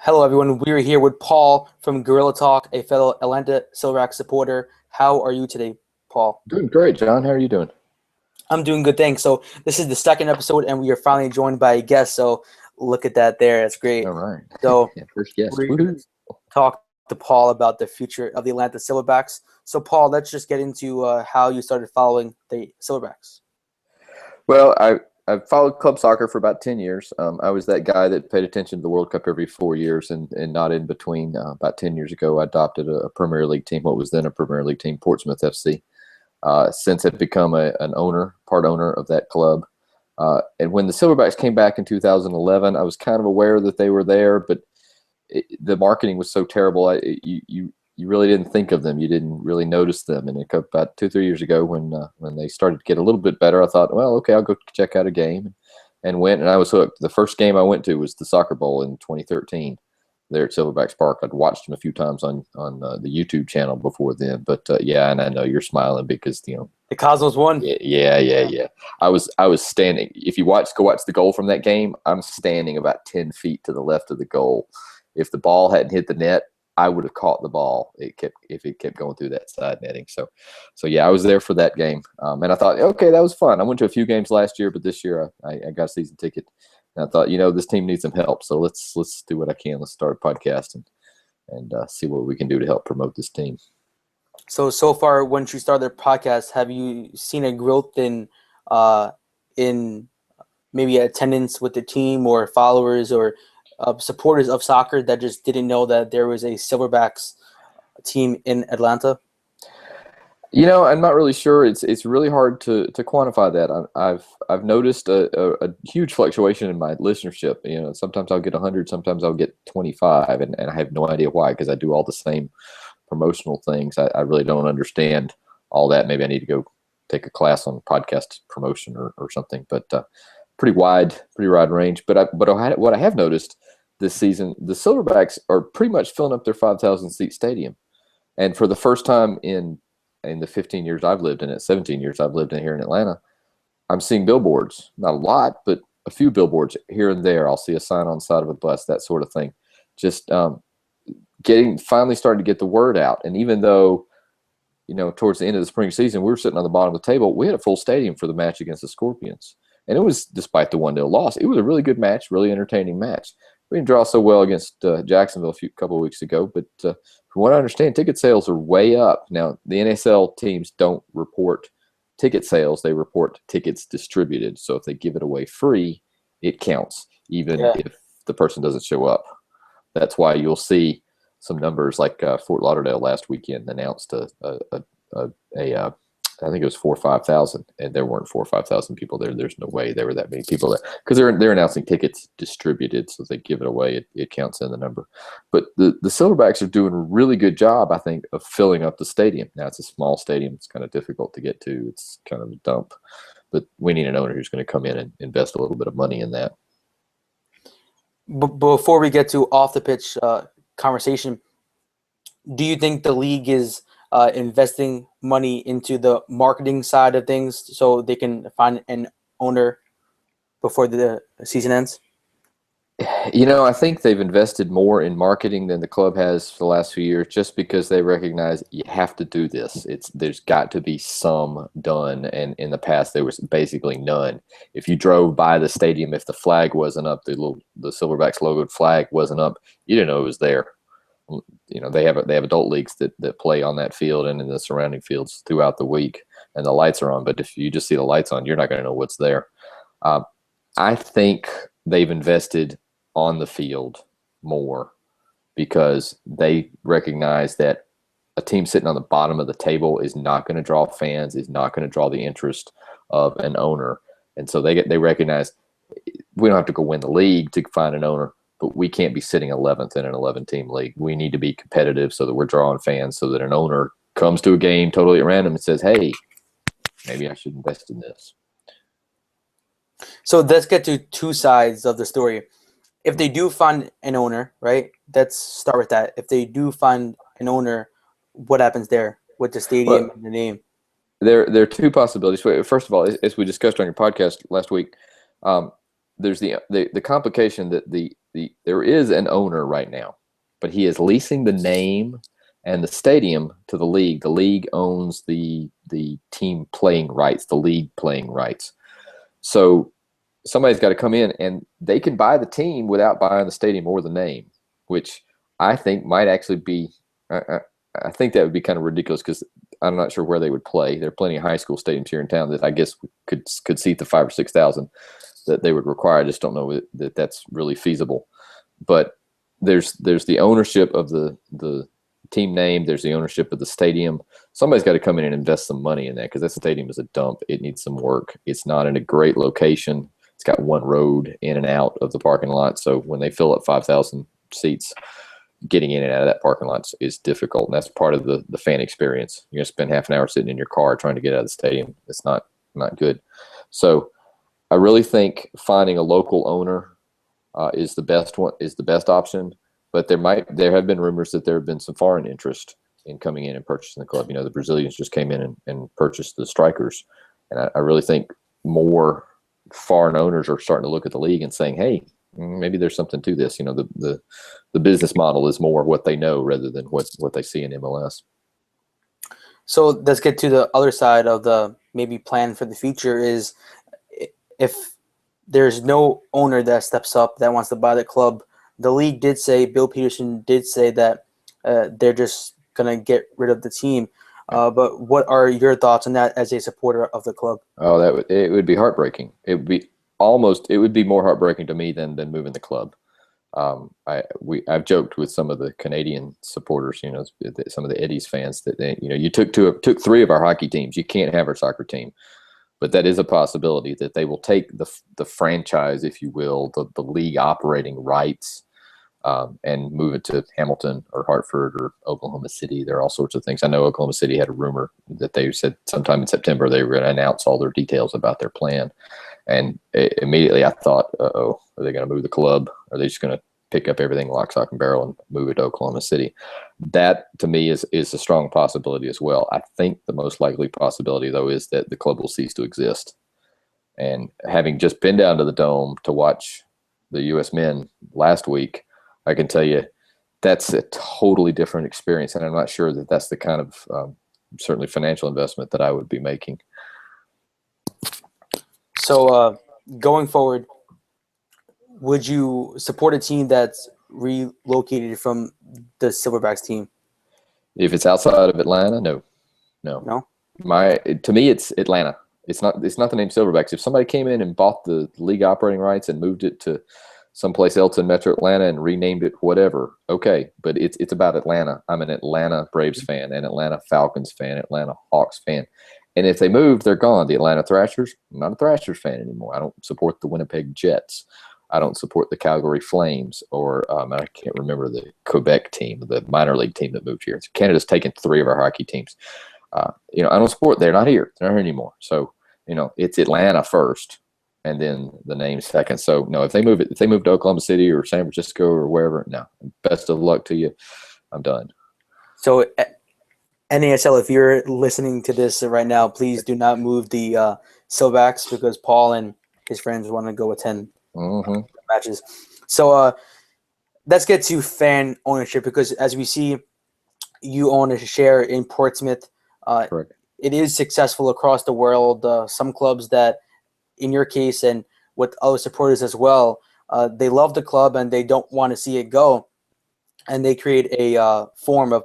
Hello, everyone. We're here with Paul from Gorilla Talk, a fellow Atlanta Silverbacks supporter. How are you today, Paul? Doing great, John. How are you doing? I'm doing good, thanks. So this is the second episode, and we are finally joined by a guest. So look at that there. That's great. All right. So Yeah, first guest. we're going to talk to Paul about the future of the Atlanta Silverbacks. So, Paul, let's just get into how you started following the Silverbacks. Well, I've followed club soccer for about 10 years. I was that guy that paid attention to the World Cup every 4 years and not in between. About 10 years ago, I adopted a Premier League team, what was then a Premier League team, Portsmouth FC. Since I've become an owner, part owner of that club. And when the Silverbacks came back in 2011, I was kind of aware that they were there, but the marketing was so terrible. You really didn't think of them. You didn't really notice them. And about 2-3 years ago, when they started to get a little bit better, I thought, well, okay, I'll go check out a game, and went. And I was hooked. The first game I went to was the Soccer Bowl in 2013 there at Silverbacks Park. I'd watched them a few times on the YouTube channel before then. But yeah, and I know you're smiling because the Cosmos won. Yeah. I was standing. If you go watch the goal from that game, I'm standing about 10 feet to the left of the goal. If the ball hadn't hit the net, I would have caught the ball. If it kept going through that side netting. So yeah, I was there for that game, and I thought, okay, that was fun. I went to a few games last year, but this year I got a season ticket, and I thought, this team needs some help. So let's do what I can. Let's start a podcast and see what we can do to help promote this team. So far, once you started the podcast, have you seen a growth in maybe attendance with the team, or followers, or supporters of soccer that just didn't know that there was a Silverbacks team in Atlanta? I'm not really sure. It's really hard to quantify that. I've noticed a huge fluctuation in my listenership. Sometimes I'll get 100, sometimes I'll get 25, and I have no idea why, because I do all the same promotional things. I really don't understand all that. Maybe I need to go take a class on podcast promotion or something. But pretty wide range. But what I have noticed this season, the Silverbacks are pretty much filling up their 5,000 seat stadium, and for the first time in the 15 years I've lived in it, 17 years I've lived in here in Atlanta, I'm seeing billboards. Not a lot, but a few billboards here and there. I'll see a sign on the side of a bus, that sort of thing. Just finally starting to get the word out. And even though, towards the end of the spring season, we were sitting on the bottom of the table, we had a full stadium for the match against the Scorpions. And it was, despite the 1-0 loss, it was a really good match, really entertaining match. We didn't draw so well against Jacksonville a couple of weeks ago, but from what I understand, ticket sales are way up. Now, the NASL teams don't report ticket sales. They report tickets distributed. So if they give it away free, it counts, even if the person doesn't show up. That's why you'll see some numbers like Fort Lauderdale last weekend announced I think it was 4,000 or 5,000, and there weren't 4,000 or 5,000 people there. There's no way there were that many people there, because they're announcing tickets distributed, so if they give it away, it counts in the number. But the Silverbacks are doing a really good job, I think, of filling up the stadium. Now, it's a small stadium. It's kind of difficult to get to. It's kind of a dump. But we need an owner who's going to come in and invest a little bit of money in that. Before we get to off-the-pitch conversation, do you think the league is investing money into the marketing side of things so they can find an owner before the season ends? I think they've invested more in marketing than the club has for the last few years, just because they recognize you have to do this. There's got to be some done, and in the past there was basically none. If you drove by the stadium, if the flag wasn't up, the Silverbacks logoed flag wasn't up, you didn't know it was there. They have adult leagues that play on that field and in the surrounding fields throughout the week, and the lights are on. But if you just see the lights on, you're not going to know what's there. I think they've invested on the field more because they recognize that a team sitting on the bottom of the table is not going to draw fans, is not going to draw the interest of an owner. And so they recognize we don't have to go win the league to find an owner, but we can't be sitting 11th in an 11-team league. We need to be competitive so that we're drawing fans, so that an owner comes to a game totally at random and says, hey, maybe I should invest in this. So let's get to two sides of the story. If they do find an owner, right, let's start with that. If they do find an owner, what happens there with the stadium and the name? There are two possibilities. First of all, as we discussed on your podcast last week, there's the complication that the there is an owner right now, but he is leasing the name and the stadium to the league. The league owns the team playing rights, the league playing rights. So somebody's got to come in, and they can buy the team without buying the stadium or the name, which I think might actually be. I think that would be kind of ridiculous because I'm not sure where they would play. There are plenty of high school stadiums here in town that I guess could seat the 5,000 or 6,000 that they would require. I just don't know that that's really feasible. But there's the ownership of the team name. There's the ownership of the stadium. Somebody's got to come in and invest some money in that because that stadium is a dump. It needs some work. It's not in a great location. It's got one road in and out of the parking lot. So when they fill up 5,000 seats, getting in and out of that parking lot is difficult. And that's part of the fan experience. You're going to spend half an hour sitting in your car trying to get out of the stadium. It's not good. So I really think finding a local owner is the best option. But there have been rumors that there have been some foreign interest in coming in and purchasing the club. The Brazilians just came in and purchased the Strikers. And I really think more foreign owners are starting to look at the league and saying, hey, maybe there's something to this. The business model is more what they know rather than what they see in MLS. So let's get to the other side of the maybe plan for the future is if there's no owner that steps up that wants to buy the club. The league did say, Bill Peterson did say that they're just going to get rid of the team. But what are your thoughts on that as a supporter of the club? Oh, it would be heartbreaking. It would be more heartbreaking to me than moving the club. I've joked with some of the Canadian supporters, some of the Eddie's fans that you took three of our hockey teams. You can't have our soccer team, but that is a possibility that they will take the franchise, if you will, the league operating rights, and move it to Hamilton or Hartford or Oklahoma City. There are all sorts of things. I know Oklahoma City had a rumor that they said sometime in September they were going to announce all their details about their plan. And immediately I thought, are they going to move the club? Are they just going to pick up everything lock, stock, and barrel and move it to Oklahoma City? That, to me, is a strong possibility as well. I think the most likely possibility, though, is that the club will cease to exist. And having just been down to the Dome to watch the U.S. men last week, I can tell you that's a totally different experience. And I'm not sure that that's the kind of certainly financial investment that I would be making. So going forward, would you support a team that's relocated from the Silverbacks team? If it's outside of Atlanta, no. To me, it's Atlanta. It's not the name Silverbacks. If somebody came in and bought the league operating rights and moved it to someplace else in Metro Atlanta and renamed it whatever, okay. But it's about Atlanta. I'm an Atlanta Braves fan, an Atlanta Falcons fan, Atlanta Hawks fan. And if they move, they're gone. The Atlanta Thrashers, I'm not a Thrashers fan anymore. I don't support the Winnipeg Jets. I don't support the Calgary Flames, or I can't remember the Quebec team, the minor league team that moved here. Canada's taken three of our hockey teams. I don't support. They're not here. They're not here anymore. So it's Atlanta first, and then the name second. So no, if they move to Oklahoma City or San Francisco or wherever, no. Best of luck to you. I'm done. So NASL, if you're listening to this right now, please do not move the Silverbacks because Paul and his friends want to go attend matches. So let's get to fan ownership because as we see, you own a share in Portsmouth. Correct. It is successful across the world. Some clubs that, in your case and with other supporters as well, they love the club and they don't want to see it go, and they create a form of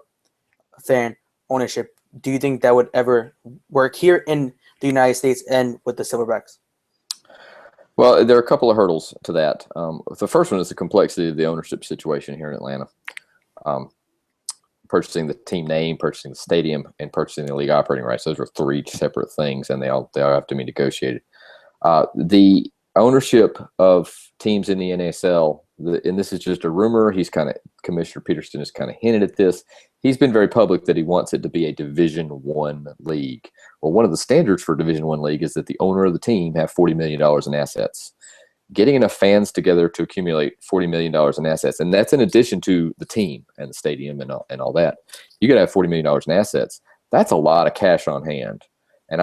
fan ownership. Do you think that would ever work here in the United States and with the Silverbacks? Well, there are a couple of hurdles to that. The first one is the complexity of the ownership situation here in Atlanta. Purchasing the team name, purchasing the stadium, and purchasing the league operating rights. Those are three separate things, and they all have to be negotiated. The ownership of teams in the NASL, and this is just a rumor. Commissioner Peterson has kind of hinted at this. He's been very public that he wants it to be a Division I league. Well, one of the standards for Division I league is that the owner of the team have $40 million in assets. Getting enough fans together to accumulate $40 million in assets, and that's in addition to the team and the stadium and all that. You got to have $40 million in assets. That's a lot of cash on hand. And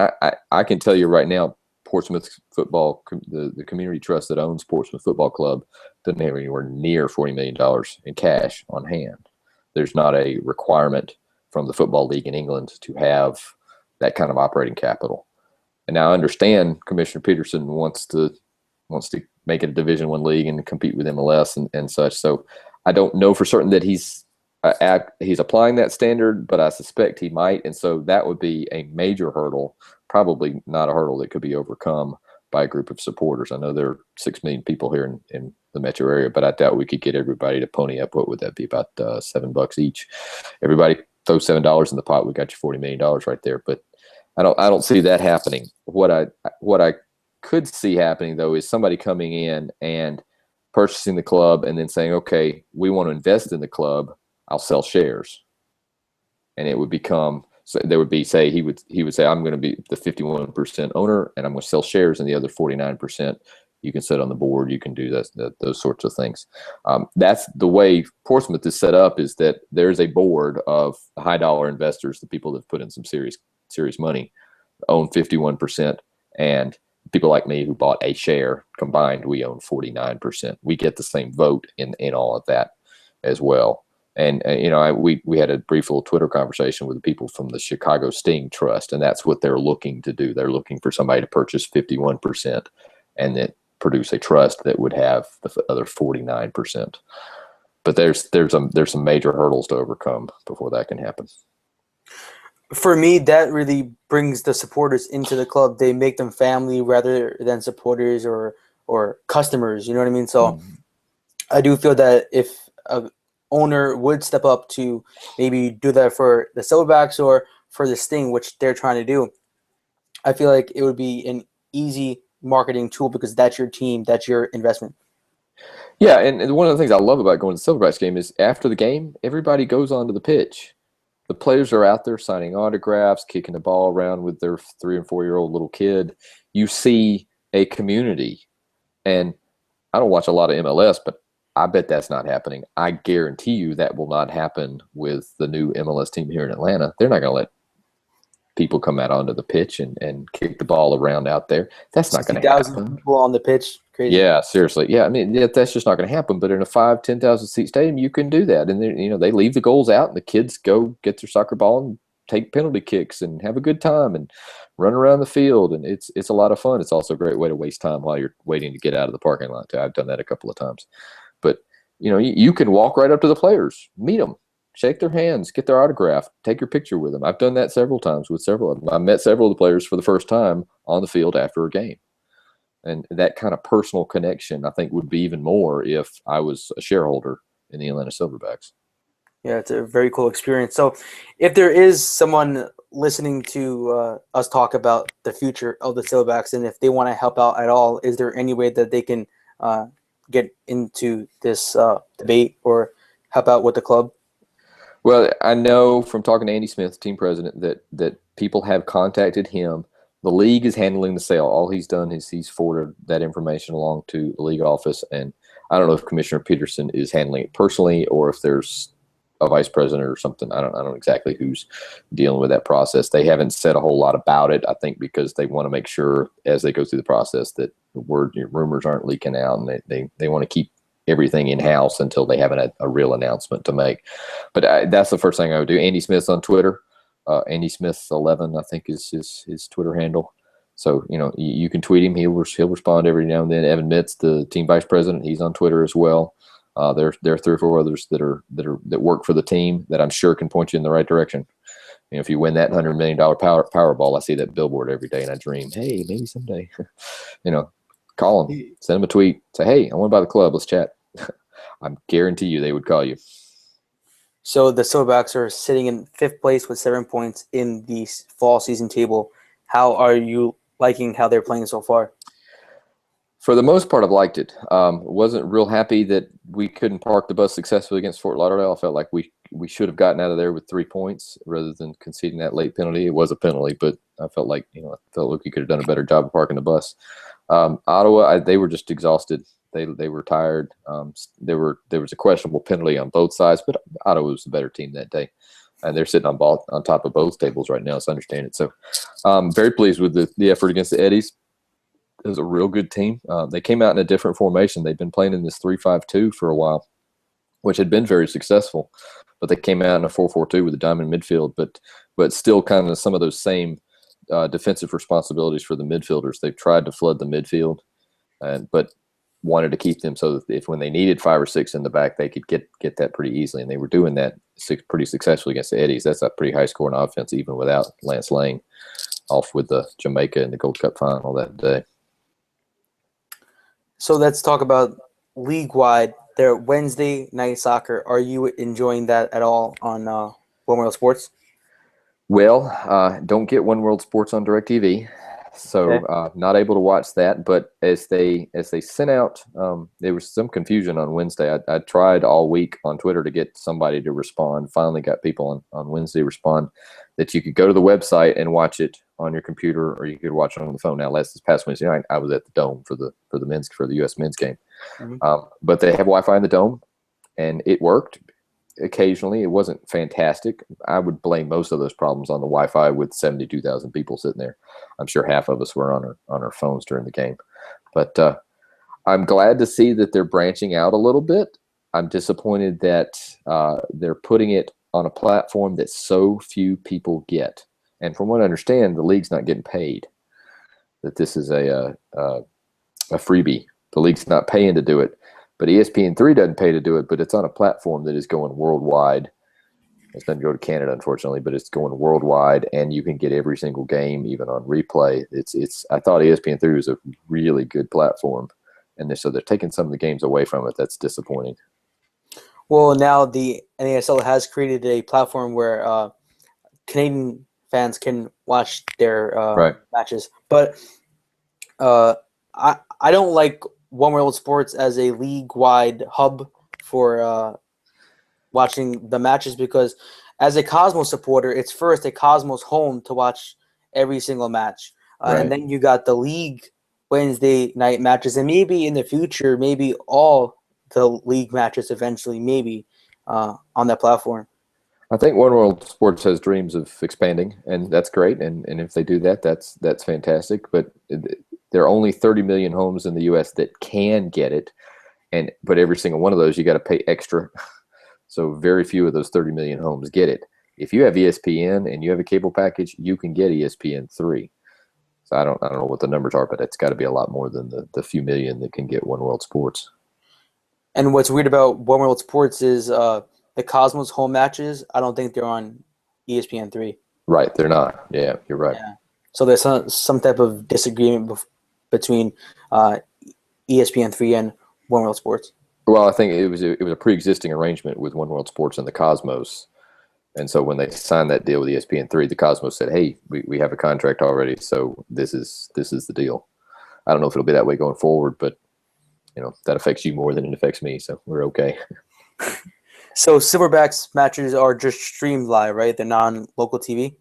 I can tell you right now, Portsmouth football, the community trust that owns Portsmouth Football Club doesn't have anywhere near $40 million in cash on hand. There's not a requirement from the Football League in England to have that kind of operating capital. And now I understand Commissioner Peterson wants to make it a Division I league and compete with MLS and such. So I don't know for certain that he's applying that standard, but I suspect he might. And so that would be a major hurdle, probably not a hurdle that could be overcome by a group of supporters. I know there are 6 million people here in the metro area, but I doubt we could get everybody to pony up. What would that be? About $7 each. Everybody throw $7 in the pot. We got you $40 million right there. But I don't see that happening. What I could see happening though is somebody coming in and purchasing the club and then saying, okay, we want to invest in the club. I'll sell shares. And it would become, so there would be, say, he would say, I'm going to be the 51% owner and I'm going to sell shares, and the other 49% you can sit on the board. You can do those sorts of things. That's the way Portsmouth is set up, is that there's a board of high dollar investors, the people that put in some serious money, own 51%, and people like me who bought a share combined, we own 49%. We get the same vote in all of that as well. And we had a brief little Twitter conversation with the people from the Chicago Sting Trust, and that's what they're looking to do. They're looking for somebody to purchase 51% and then produce a trust that would have the other 49%. But there's some major hurdles to overcome before that can happen. For me, that really brings the supporters into the club. They make them family rather than supporters or customers. You know what I mean? So I do feel that if a owner would step up to maybe do that for the Silverbacks or for the Sting, which they're trying to do, I feel like it would be an easy marketing tool because that's your team, that's your investment. Yeah, and one of the things I love about going to the Silverbacks game is after the game, everybody goes onto the pitch. The players are out there signing autographs, kicking the ball around with their 3 and 4-year-old little kid. You see a community, and I don't watch a lot of MLS, but I bet that's not happening. I guarantee you that will not happen with the new MLS team here in Atlanta. They're not going to let people come out onto the pitch and kick the ball around out there. That's not going to happen. 60,000 people on the pitch. Crazy. Yeah, seriously. Yeah, I mean, that's just not going to happen. But in a 5,000-10,000 seat stadium, you can do that. And then, they leave the goals out, and the kids go get their soccer ball and take penalty kicks and have a good time and run around the field. And it's a lot of fun. It's also a great way to waste time while you're waiting to get out of the parking lot. I've done that a couple of times. But you can walk right up to the players, meet them, shake their hands, get their autograph, take your picture with them. I've done that several times with several of them. I met several of the players for the first time on the field after a game. And that kind of personal connection, I think, would be even more if I was a shareholder in the Atlanta Silverbacks. Yeah, it's a very cool experience. So if there is someone listening to us talk about the future of the Silverbacks, and if they want to help out at all, is there any way that they can get into this debate or help out with the club? Well, I know from talking to Andy Smith, team president, that people have contacted him. The league is handling the sale. All he's done is he's forwarded that information along to the league office, and I don't know if Commissioner Peterson is handling it personally or if there's a vice president or something. I don't know exactly who's dealing with that process. They haven't said a whole lot about it, I think, because they want to make sure as they go through the process that the rumors aren't leaking out, and they want to keep everything in-house until they have a real announcement to make. But that's the first thing I would do. Andy Smith's on Twitter. Andy Smith 11, I think, is his Twitter handle. So you can tweet him. He'll respond every now and then. Evan Mitz, the team vice president, he's on Twitter as well. There are 3 or 4 others that work for the team that I'm sure can point you in the right direction. If you win that $100 million Powerball, I see that billboard every day and I dream, hey, maybe someday. Call them, send them a tweet, say, hey, I want to buy the club. Let's chat. I guarantee you they would call you. So the Silverbacks are sitting in 5th place with 7 points in the fall season table. How are you liking how they're playing so far? For the most part, I've liked it. Wasn't real happy that we couldn't park the bus successfully against Fort Lauderdale. I felt like we should have gotten out of there with 3 points rather than conceding that late penalty. It was a penalty, but I felt like we could have done a better job of parking the bus. Ottawa, they were just exhausted. They were tired. There was a questionable penalty on both sides, but Ottawa was the better team that day, and they're sitting on top of both tables right now. So I understand it. So very pleased with the effort against the Eddies. It was a real good team. They came out in a different formation. They've been playing in this 3-5-2 for a while, which had been very successful. But they came out in a 4-4-2 with a diamond midfield, but still kind of some of those same defensive responsibilities for the midfielders. They've tried to flood the midfield, but wanted to keep them so that if when they needed 5 or 6 in the back, they could get that pretty easily. And they were doing that pretty successfully against the Eddies. That's a pretty high-scoring offense, even without Lance Lane off with the Jamaica in the Gold Cup final that day. So let's talk about league-wide. Their Wednesday night soccer. Are you enjoying that at all on One World Sports? Well, don't get One World Sports on DirecTV, so not able to watch that. But as they sent out, there was some confusion on Wednesday. I tried all week on Twitter to get somebody to respond. Finally got people on Wednesday respond that you could go to the website and watch it on your computer, or you could watch it on the phone. Now, this past Wednesday night, I was at the Dome for the U.S. men's game, but they have Wi-Fi in the Dome, and it worked. Occasionally, it wasn't fantastic. I would blame most of those problems on the Wi-Fi with 72,000 people sitting there. I'm sure half of us were on our phones during the game. But I'm glad to see that they're branching out a little bit. I'm disappointed that they're putting it on a platform that so few people get. And from what I understand, the league's not getting paid. That this is a freebie. The league's not paying to do it. But ESPN3 doesn't pay to do it, but it's on a platform that is going worldwide. It doesn't go to Canada, unfortunately, but it's going worldwide, and you can get every single game, even on replay. I thought ESPN3 was a really good platform, and so they're taking some of the games away from it. That's disappointing. Well, now the NASL has created a platform where Canadian fans can watch their matches, but I don't like One World Sports as a league-wide hub for watching the matches, because as a Cosmos supporter, it's first a Cosmos home to watch every single match. And then you got the league Wednesday night matches, and maybe in the future, maybe all the league matches eventually, maybe on that platform. I think One World Sports has dreams of expanding, and that's great. And if they do that, that's fantastic. But there are only 30 million homes in the U.S. that can get it, but every single one of those you got to pay extra. So very few of those 30 million homes get it. If you have ESPN and you have a cable package, you can get ESPN3. So I don't know what the numbers are, but it's got to be a lot more than the few million that can get One World Sports. And what's weird about One World Sports is the Cosmos home matches, I don't think they're on ESPN3. Right, they're not. Yeah, you're right. Yeah. So there's some type of disagreement between ESPN3 and One World Sports. Well, I think it was a pre-existing arrangement with One World Sports and the Cosmos, and so when they signed that deal with ESPN3, the Cosmos said, "Hey, we have a contract already, so this is the deal." I don't know if it'll be that way going forward, but that affects you more than it affects me, so we're okay. So Silverbacks matches are just streamed live, right? They're non-local TV?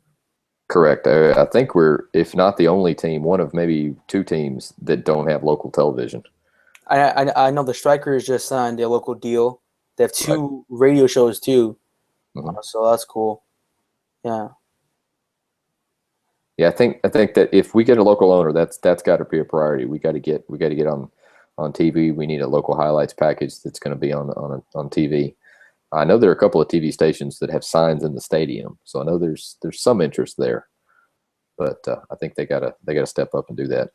Correct. I think we're, if not the only team, one of maybe 2 teams that don't have local television. I know the Strikers just signed a local deal. They have 2 radio shows too, so that's cool. Yeah. Yeah, I think that if we get a local owner, that's got to be a priority. We got to get on TV. We need a local highlights package that's going to be on TV. I know there are a couple of TV stations that have signs in the stadium, so I know there's some interest there. But I think they gotta step up and do that.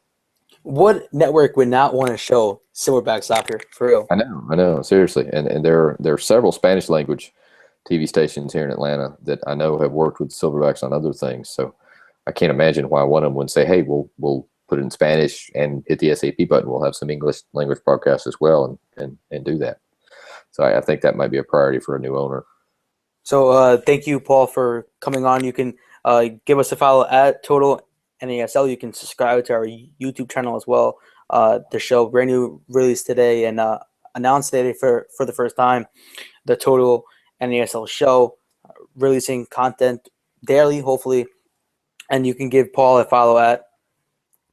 What network would not want to show Silverback soccer, for real? I know, seriously. And there are several Spanish language TV stations here in Atlanta that I know have worked with Silverbacks on other things. So I can't imagine why one of them would say, "Hey, we'll put it in Spanish and hit the SAP button. We'll have some English language broadcasts as well, and do that." So I think that might be a priority for a new owner. So thank you, Paul, for coming on. You can give us a follow at Total NASL. You can subscribe to our YouTube channel as well. The show, brand new release today, and announced today for the first time, the Total NASL show, releasing content daily, hopefully. And you can give Paul a follow at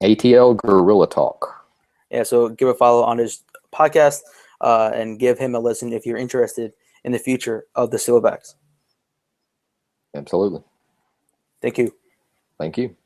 ATL Gorilla Talk. Yeah, so give a follow on his podcast and give him a listen if you're interested in the future of the Silverbacks. Absolutely. Thank you. Thank you.